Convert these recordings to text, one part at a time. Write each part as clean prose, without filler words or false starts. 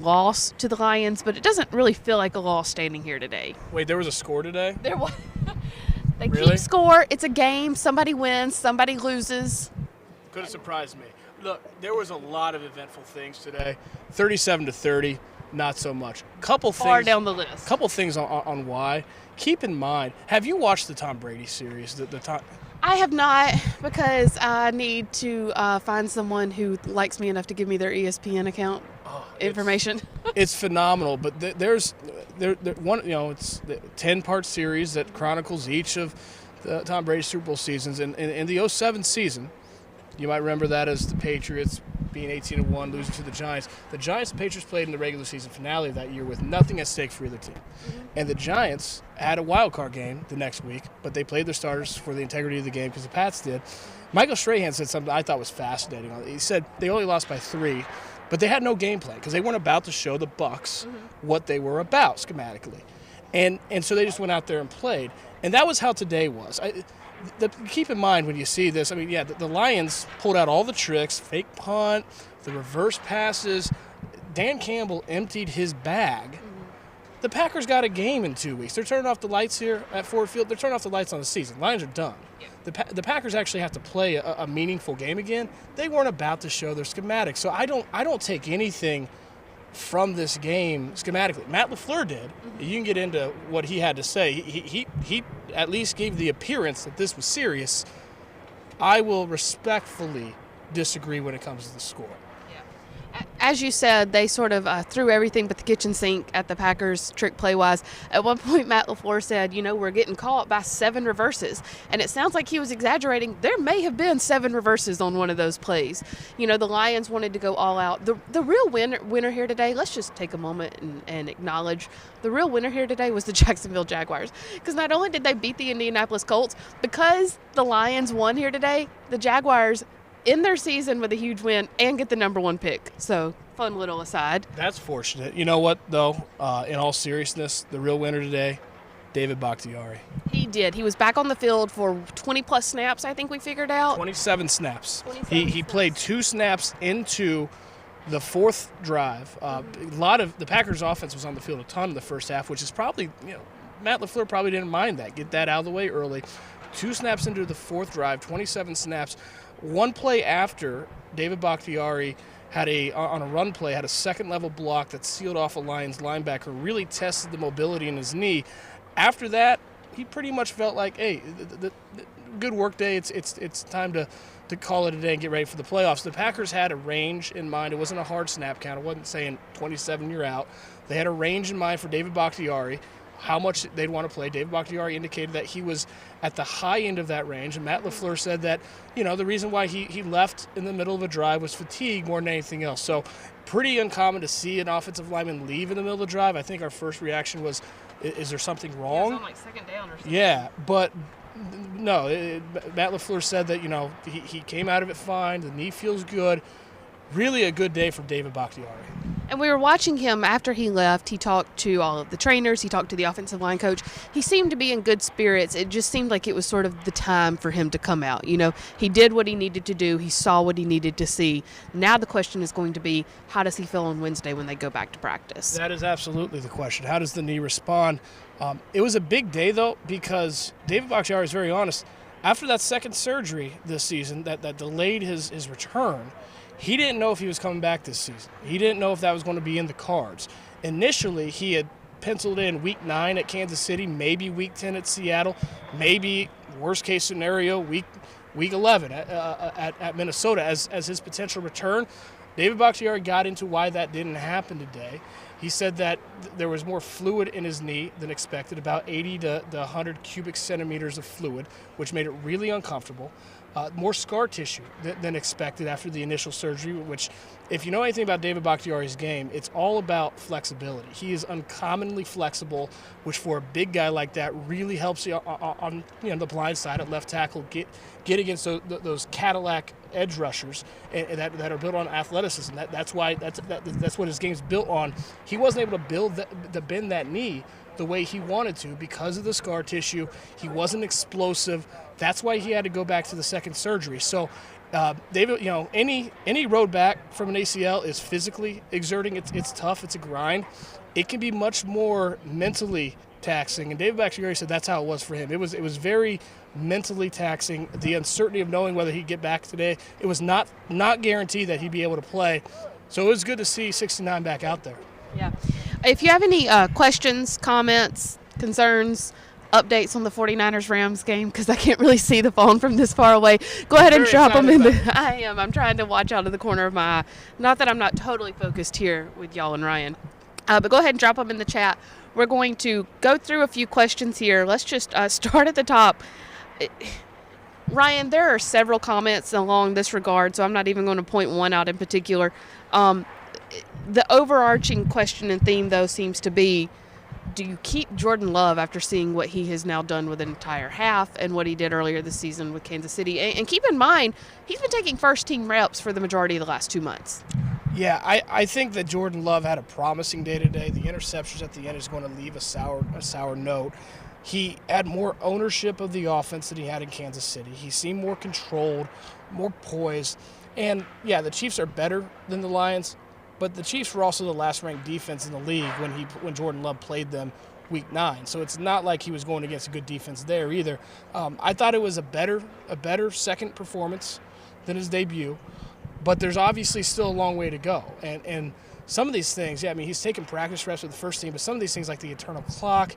loss to the Lions, but it doesn't really feel like a loss standing here today. Wait, there was a score today? There was. They Really? keep score. It's a game. Somebody wins. Somebody loses. Could have surprised me. Look, there was a lot of eventful things today. 37-30, not so much. Far down the list. Couple things on why. Keep in mind, have you watched the Tom Brady series? The Tom. I have not, because I need to find someone who likes me enough to give me their ESPN account information. It's phenomenal, but there's one. It's the 10-part series that chronicles each of the Tom Brady Super Bowl seasons. And in the 07 season, you might remember that as the Patriots being 18-1, losing to the Giants. The Giants and Patriots played in the regular season finale of that year with nothing at stake for either team. Mm-hmm. And the Giants had a wild card game the next week, but they played their starters for the integrity of the game because the Pats did. Michael Strahan said something I thought was fascinating. He said they only lost by 3, but they had no game plan because they weren't about to show the Bucs what they were about schematically. And so they just went out there and played. And that was how today was. Keep in mind when you see this, the Lions pulled out all the tricks, fake punt, the reverse passes. Dan Campbell emptied his bag. The Packers got a game in 2 weeks. They're turning off the lights here at Ford Field. They're turning off the lights on the season. Lions are done. Yeah. The Packers actually have to play a meaningful game again. They weren't about to show their schematics. So I don't take anything from this game schematically. Matt LaFleur did. Mm-hmm. You can get into what he had to say. He at least gave the appearance that this was serious. I will respectfully disagree when it comes to the score. As you said, they sort of threw everything but the kitchen sink at the Packers trick play-wise. At one point, Matt LaFleur said, we're getting caught by 7 reverses. And it sounds like he was exaggerating. There may have been 7 reverses on one of those plays. The Lions wanted to go all out. The real winner here today, let's just take a moment and acknowledge, the real winner here today was the Jacksonville Jaguars. Because not only did they beat the Indianapolis Colts, because the Lions won here today, the Jaguars end their season with a huge win and get the number 1 pick. So, fun little aside. That's fortunate. You know what, though? In all seriousness, the real winner today, David Bakhtiari. He did. He was back on the field for 20-plus snaps, I think we figured out. 27 snaps. He played 2 snaps into the 4th drive. A lot of the Packers' offense was on the field a ton in the first half, which is probably, Matt LaFleur probably didn't mind that. Get that out of the way early. 2 snaps into the 4th drive, 27 snaps. One play after, David Bakhtiari had on a run play, had a second-level block that sealed off a Lions linebacker, really tested the mobility in his knee. After that, he pretty much felt like, hey, the good work day. It's time to call it a day and get ready for the playoffs. The Packers had a range in mind. It wasn't a hard snap count. It wasn't saying 27, you're out. They had a range in mind for David Bakhtiari, how much they'd want to play. David Bakhtiari indicated that he was at the high end of that range, and Matt LaFleur said that, the reason why he left in the middle of a drive was fatigue more than anything else. So pretty uncommon to see an offensive lineman leave in the middle of the drive. I think our first reaction was, is there something wrong? Yeah, it was on second down or something. Yeah, but no, Matt LaFleur said that, he came out of it fine, the knee feels good. Really a good day for David Bakhtiari. And we were watching him after he left. He talked to all of the trainers. He talked to the offensive line coach. He seemed to be in good spirits. It just seemed like it was sort of the time for him to come out. He did what he needed to do. He saw what he needed to see. Now the question is going to be, how does he feel on Wednesday when they go back to practice? That is absolutely the question. How does the knee respond? It was a big day, though, because David Bakhtiari is very honest. After that second surgery this season that delayed his return, he didn't know if he was coming back this season. He didn't know if that was going to be in the cards. Initially, he had penciled in Week 9 at Kansas City, maybe Week 10 at Seattle, maybe, worst-case scenario, Week 11 at Minnesota as his potential return. David Bakhtiari got into why that didn't happen today. He said that there was more fluid in his knee than expected, about 80 to 100 cubic centimeters of fluid, which made it really uncomfortable. More scar tissue than expected after the initial surgery, which, if you know anything about David Bakhtiari's game, it's all about flexibility. He is uncommonly flexible, which for a big guy like that really helps you on the blind side at left tackle get against those Cadillac edge rushers that are built on athleticism. That's what his game's built on. He wasn't able to bend that knee the way he wanted to because of the scar tissue. He wasn't explosive. That's why he had to go back to the second surgery. So David, any road back from an ACL is physically exerting. It's tough. It's a grind. It can be much more mentally taxing. And David Bakhtiari said that's how it was for him. It was very mentally taxing. The uncertainty of knowing whether he'd get back today. It was not guaranteed that he'd be able to play. So it was good to see 69 back out there. Yeah. If you have any questions, comments, concerns, updates on the 49ers-Rams game, because I can't really see the phone from this far away, go ahead and drop them in the... I am. I'm trying to watch out of the corner of my eye. Not that I'm not totally focused here with y'all and Ryan. But go ahead and drop them in the chat. We're going to go through a few questions here. Let's just start at the top. Ryan, there are several comments along this regard, so I'm not even going to point one out in particular. The overarching question and theme, though, seems to be, do you keep Jordan Love after seeing what he has now done with an entire half and what he did earlier this season with Kansas City? And keep in mind, he's been taking first-team reps for the majority of the last 2 months. Yeah, I think that Jordan Love had a promising day today. The interceptions at the end is going to leave a sour note. He had more ownership of the offense than he had in Kansas City. He seemed more controlled, more poised. And, yeah, the Chiefs are better than the Lions, but the Chiefs were also the last-ranked defense in the league when Jordan Love played them Week 9. So it's not like he was going against a good defense there either. I thought it was a better second performance than his debut, but there's obviously still a long way to go. And some of these things, yeah, I mean, he's taking practice reps with the first team, but some of these things like the eternal clock,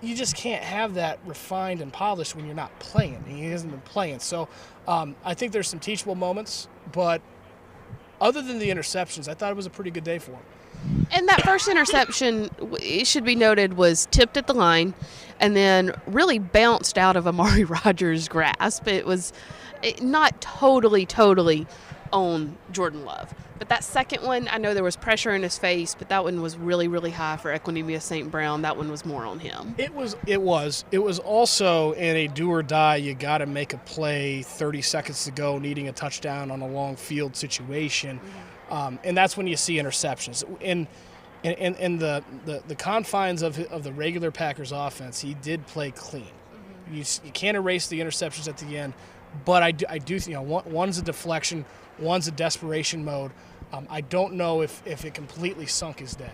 you just can't have that refined and polished when you're not playing. He hasn't been playing. So I think there's some teachable moments, but other than the interceptions, I thought it was a pretty good day for him. And that first interception, it should be noted, was tipped at the line and then really bounced out of Amari Rodgers' grasp. It was not totally on Jordan Love. But that second one, I know there was pressure in his face, but that one was really, really high for Equanimeous St. Brown. That one was more on him. It was also in a do or die, you got to make a play 30 seconds to go, needing a touchdown on a long field situation. And that's when you see interceptions. In the confines of the regular Packers offense, he did play clean. You can't erase the interceptions at the end, but I do think, one's a deflection, one's a desperation mode. I don't know if it completely sunk his day.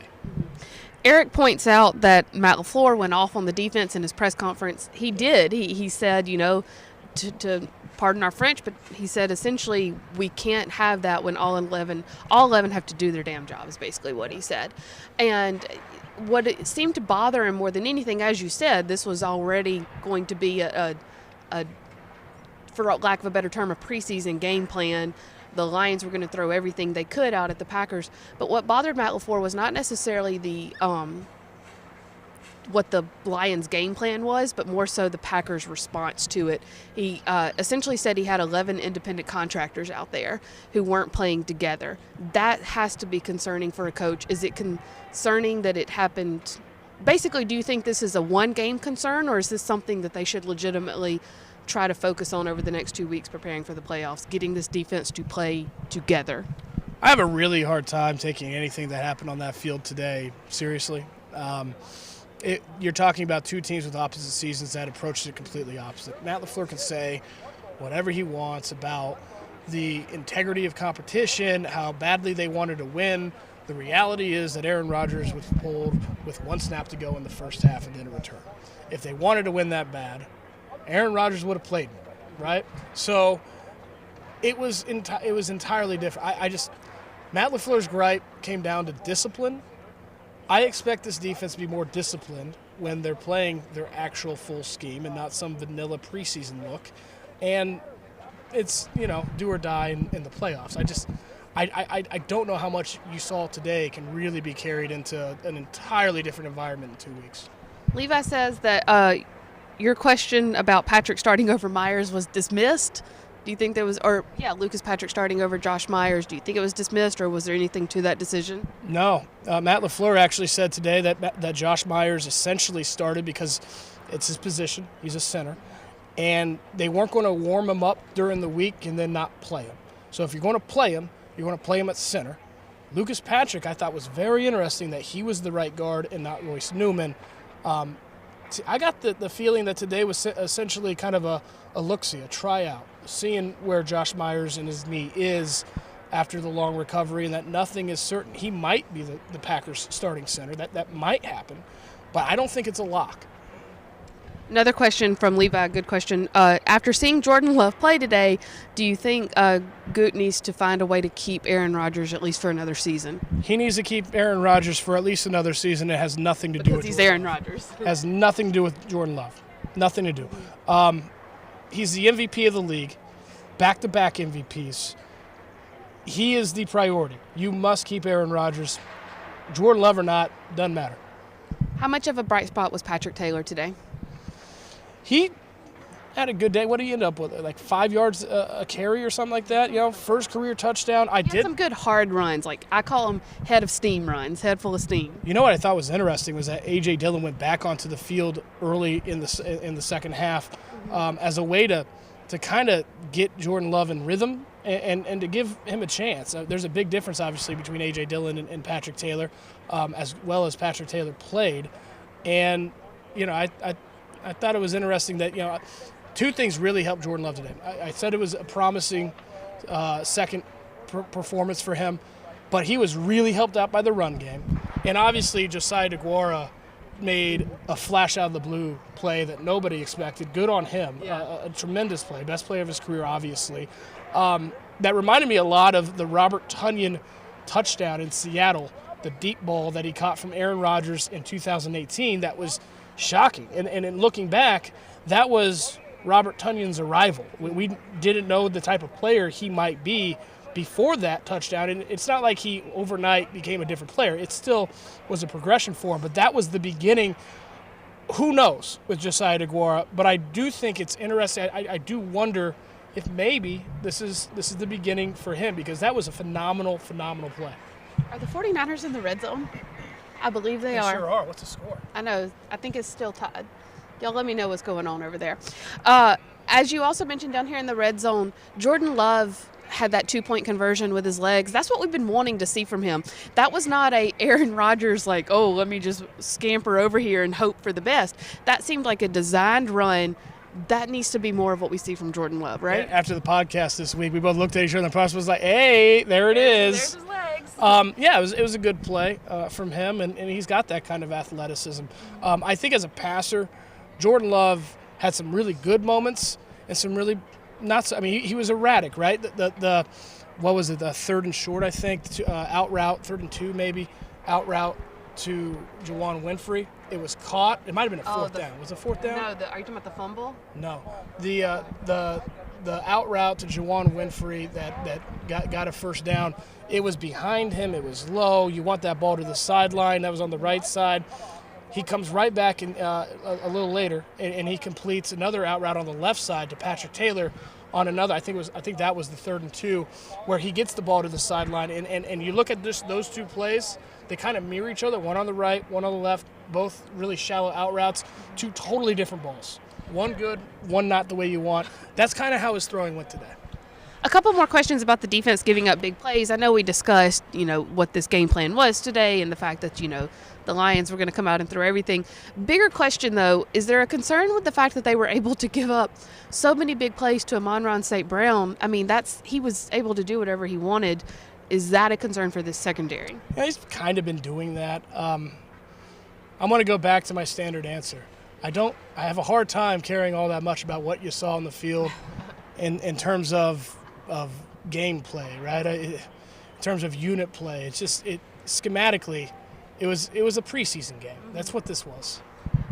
Eric points out that Matt LaFleur went off on the defense in his press conference. He did. He said, to pardon our French, but he said essentially we can't have that when all 11 have to do their damn job is basically what he said. And what it seemed to bother him more than anything, as you said, this was already going to be a for lack of a better term, a preseason game plan. The Lions were going to throw everything they could out at the Packers. But what bothered Matt LaFleur was not necessarily the what the Lions' game plan was, but more so the Packers' response to it. He essentially said he had 11 independent contractors out there who weren't playing together. That has to be concerning for a coach. Is it concerning that it happened? Basically, do you think this is a one-game concern, or is this something that they should legitimately try to focus on over the next 2 weeks preparing for the playoffs, getting this defense to play together? I have a really hard time taking anything that happened on that field today seriously. You're talking about two teams with opposite seasons that approached it completely opposite. Matt LaFleur can say whatever he wants about the integrity of competition, how badly they wanted to win. The reality is that Aaron Rodgers was pulled with one snap to go in the first half and didn't return. If they wanted to win that bad, Aaron Rodgers would have played, right? So it was entirely different. Matt LaFleur's gripe came down to discipline. I expect this defense to be more disciplined when they're playing their actual full scheme and not some vanilla preseason look. And it's, do or die in the playoffs. I don't know how much you saw today can really be carried into an entirely different environment in 2 weeks. Levi says that your question about Patrick starting over Myers was dismissed. Do you think there was, Lucas Patrick starting over Josh Myers, do you think it was dismissed, or was there anything to that decision? No. Matt LaFleur actually said today that Josh Myers essentially started because it's his position. He's a center. And they weren't going to warm him up during the week and then not play him. So if you're going to play him, you're going to play him at center. Lucas Patrick, I thought, was very interesting that he was the right guard and not Royce Newman. I got the feeling that today was essentially kind of a look-see, a tryout, seeing where Josh Myers and his knee is after the long recovery, and that nothing is certain. He might be the Packers' starting center. That might happen, but I don't think it's a lock. Another question from Levi, good question. After seeing Jordan Love play today, do you think Goot needs to find a way to keep Aaron Rodgers at least for another season? He needs to keep Aaron Rodgers for at least another season. It has nothing to do with Because he's Aaron Rodgers. It has nothing to do with Jordan Love. Nothing to do. He's the MVP of the league, back-to-back MVPs. He is the priority. You must keep Aaron Rodgers. Jordan Love or not, doesn't matter. How much of a bright spot was Patrick Taylor today? He had a good day. What did he end up with? Like 5 yards a carry or something like that? First career touchdown. He had some good hard runs. Like I call them head of steam runs, head full of steam. You know what I thought was interesting was that A.J. Dillon went back onto the field early in the second half as a way to kind of get Jordan Love in rhythm and to give him a chance. There's a big difference, obviously, between A.J. Dillon and Patrick Taylor, as well as Patrick Taylor played. And, I thought it was interesting that, two things really helped Jordan Love today. I said it was a promising second performance for him, but he was really helped out by the run game. And obviously Josiah DeGuara made a flash out of the blue play that nobody expected. Good on him. Yeah. A tremendous play. Best play of his career, obviously. That reminded me a lot of the Robert Tonyan touchdown in Seattle, the deep ball that he caught from Aaron Rodgers in 2018. That was shocking. And in looking back, that was Robert Tonyan's arrival. We didn't know the type of player he might be before that touchdown. And it's not like he overnight became a different player. It still was a progression for him. But that was the beginning. Who knows with Josiah DeGuara? But I do think it's interesting. I do wonder if maybe this is the beginning for him, because that was a phenomenal play. Are the 49ers in the red zone? I believe they are. Sure are. What's the score? I know. I think it's still tied. Y'all let me know what's going on over there. As you also mentioned down here in the red zone, Jordan Love had that 2-point conversion with his legs. That's what we've been wanting to see from him. That was not a Aaron Rodgers like, oh, let me just scamper over here and hope for the best. That seemed like a designed run. That needs to be more of what we see from Jordan Love, right? Yeah, after the podcast this week, we both looked at each other and the process was like, hey, there it is. There's his legs. It was a good play from him, and he's got that kind of athleticism. I think as a passer, Jordan Love had some really good moments and some really not so. I mean, he was erratic, right? The what was it? The third and short, I think, out route, 3rd and 2 maybe, out route to Juwan Winfrey. It was caught. It might have been a fourth down. Was it fourth down? No, are you talking about the fumble? No. The out route to Juwan Winfrey that got a first down, it was behind him. It was low. You want that ball to the sideline. That was on the right side. He comes right back a little later, and he completes another out route on the left side to Patrick Taylor on another. I think that was the 3rd and 2, where he gets the ball to the sideline. And you look at those two plays, they kind of mirror each other. One on the right, one on the left. Both really shallow out routes. Two totally different balls. One good, one not the way you want. That's kind of how his throwing went today. A couple more questions about the defense giving up big plays. I know we discussed, what this game plan was today and the fact that, the Lions were going to come out and throw everything. Bigger question, though, is there a concern with the fact that they were able to give up so many big plays to Amon-Ra St. Brown? I mean, he was able to do whatever he wanted. Is that a concern for this secondary? Yeah, he's kind of been doing that. I'm going to go back to my standard answer. I have a hard time caring all that much about what you saw on the field in terms of gameplay, right? In terms of unit play. It's just schematically, it was a preseason game. That's what this was.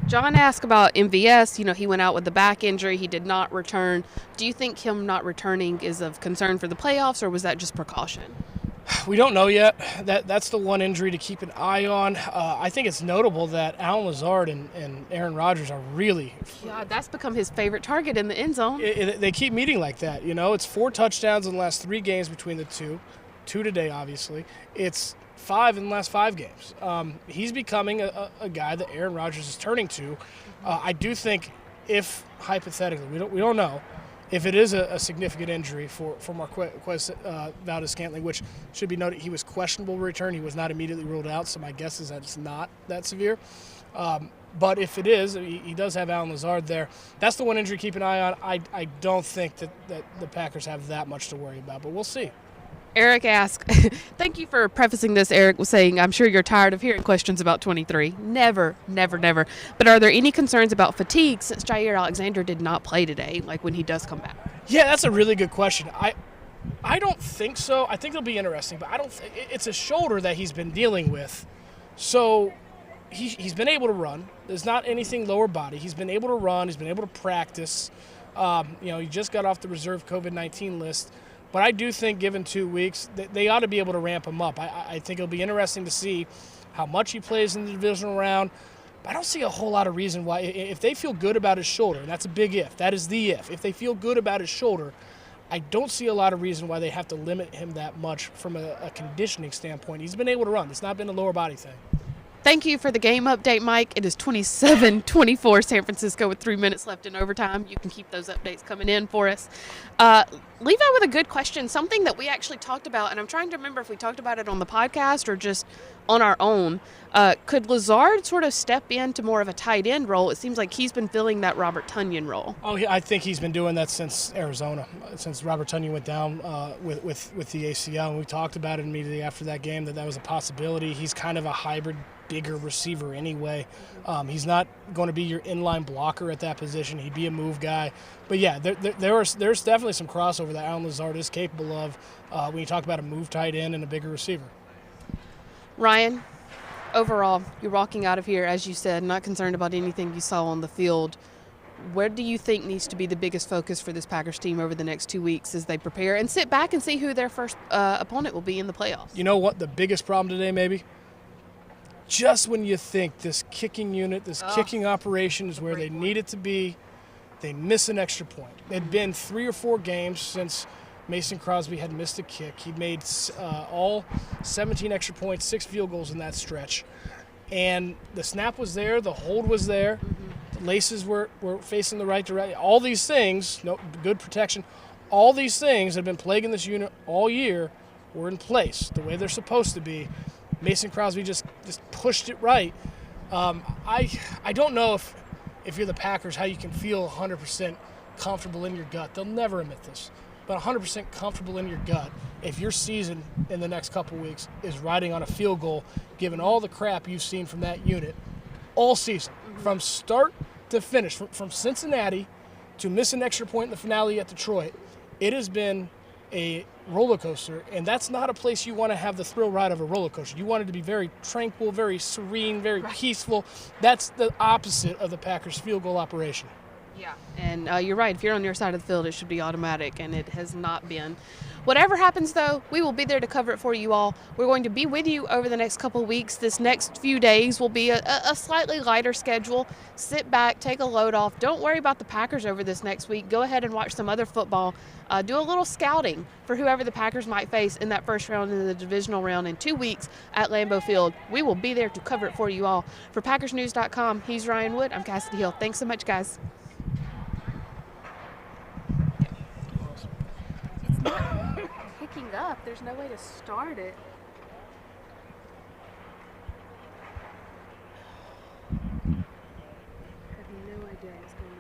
John asked about MVS. He went out with the back injury. He did not return. Do you think him not returning is of concern for the playoffs, or was that just precaution? We don't know yet. That's the one injury to keep an eye on. I think it's notable that Allen Lazard and Aaron Rodgers are really... Yeah, that's become his favorite target in the end zone. They keep meeting like that. It's 4 touchdowns in the last 3 games between the two. 2 today, obviously. It's 5 in the last 5 games. He's becoming a guy that Aaron Rodgers is turning to. I do think if, hypothetically, we don't know, if it is a significant injury for Marquez Valdez-Scantling, which should be noted, he was questionable to return. He was not immediately ruled out, so my guess is that it's not that severe. But if it is, he does have Allen Lazard there. That's the one injury to keep an eye on. I don't think that the Packers have that much to worry about, but we'll see. Eric asked, thank you for prefacing this. Eric was saying, I'm sure you're tired of hearing questions about 23. Never, never, never. But are there any concerns about fatigue since Jair Alexander did not play today, like when he does come back? Yeah, that's a really good question. I don't think so. I think it'll be interesting, but I don't. It's a shoulder that he's been dealing with. So he's been able to run. There's not anything lower body. He's been able to run. He's been able to practice. He just got off the reserve COVID-19 list. But I do think, given 2 weeks, they ought to be able to ramp him up. I think it'll be interesting to see how much he plays in the divisional round. But I don't see a whole lot of reason why. If they feel good about his shoulder, and that's a big if, that is the if. If they feel good about his shoulder, I don't see a lot of reason why they have to limit him that much from a conditioning standpoint. He's been able to run. It's not been a lower body thing. Thank you for the game update, Mike. It is 27-24 San Francisco with 3 minutes left in overtime. You can keep those updates coming in for us. Levi with a good question, something that we actually talked about, and I'm trying to remember if we talked about it on the podcast or just on our own. Could Lazard sort of step into more of a tight end role? It seems like he's been filling that Robert Tonyan role. Oh, I think he's been doing that since Arizona, since Robert Tonyan went down with the ACL. And we talked about it immediately after that game that was a possibility. He's kind of a hybrid, bigger receiver anyway. He's not going to be your inline blocker at that position. He'd be a move guy. But yeah, there's definitely some crossover that Allen Lazard is capable of when you talk about a move tight end and a bigger receiver. Ryan, overall, you're walking out of here, as you said, not concerned about anything you saw on the field. Where do you think needs to be the biggest focus for this Packers team over the next 2 weeks as they prepare and sit back and see who their first opponent will be in the playoffs? You know what the biggest problem today maybe? Just when you think this kicking unit, this kicking operation is where they need it to be, they miss an extra point. It'd been 3 or 4 games since Mason Crosby had missed a kick. He'd made all 17 extra points, 6 field goals in that stretch. And the snap was there, the hold was there, the laces were facing the right direction. All these things, good protection, all these things that have been plaguing this unit all year were in place the way they're supposed to be. Mason Crosby just pushed it right. I don't know if you're the Packers how you can feel 100% comfortable in your gut. They'll never admit this, but 100% comfortable in your gut if your season in the next couple weeks is riding on a field goal, given all the crap you've seen from that unit all season, from start to finish, from Cincinnati to miss an extra point in the finale at Detroit. It has been a roller coaster, and that's not a place you want to have the thrill ride of a roller coaster. You want it to be very tranquil, very serene, very peaceful. That's the opposite of the Packers' field goal operation. Yeah, and you're right. If you're on your side of the field, it should be automatic, and it has not been. Whatever happens, though, we will be there to cover it for you all. We're going to be with you over the next couple of weeks. This next few days will be a slightly lighter schedule. Sit back, take a load off. Don't worry about the Packers over this next week. Go ahead and watch some other football. Do a little scouting for whoever the Packers might face in that first round in the divisional round in 2 weeks at Lambeau Field. We will be there to cover it for you all. For PackersNews.com, he's Ryan Wood. I'm Kassidy Hill. Thanks so much, guys. It's not picking up. There's no way to start it. I have no idea what's going on.